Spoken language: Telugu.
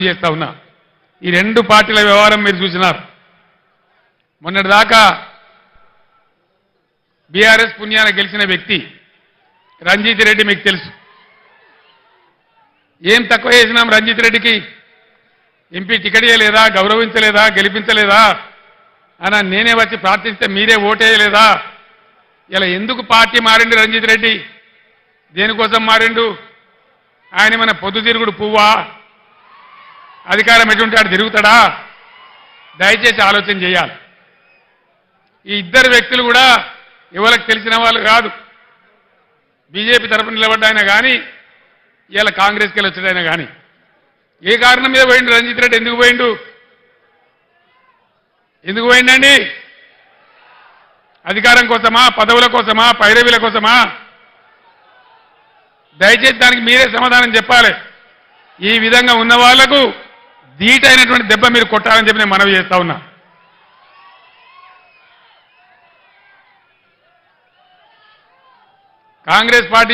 చేస్తా ఉన్నా. ఈ రెండు పార్టీల వ్యవహారం మీరు చూసినారు. మొన్నటిదాకా బీఆర్ఎస్ పుణ్యాన గెలిచిన వ్యక్తి రంజిత్ రెడ్డి మీకు తెలుసు. ఏం తక్కువ చేసినాం రంజిత్ రెడ్డికి? ఎంపీ టికెట్ ఇవ్వలేదా, గౌరవించలేదా, గెలిపించలేదా అని నేనే వచ్చి ప్రార్థిస్తే మీరే ఓటేయలేదా? ఇలా ఎందుకు పార్టీ మారిండు రంజిత్ రెడ్డి? దేనికోసం మారిండు? ఆయన మన పొద్దుతిరుగుడు పువ్వా? అధికారం ఎటువంటి ఆడు తిరుగుతాడా? దయచేసి ఆలోచన చేయాలి. ఈ ఇద్దరు వ్యక్తులు కూడా ఎవరికి తెలిసిన వాళ్ళు కాదు. బీజేపీ తరఫున నిలబడ్డాయినా కానీ ఇలా కాంగ్రెస్కి వెళ్ళి వచ్చాడైనా కానీ ఏ కారణం మీద పోయిండు రంజిత్ రెడ్డి? ఎందుకు పోయిండు? ఎందుకు పోయిండండి? అధికారం కోసమా, పదవుల కోసమా, పైరవీల కోసమా? దయచేసి దానికి మీరే సమాధానం చెప్పాలి. ఈ విధంగా ఉన్న వాళ్లకు ధీటైనటువంటి దెబ్బ మీరు కొట్టాలని చెప్పి నేను మనవి చేస్తా ఉన్నా. కాంగ్రెస్ పార్టీ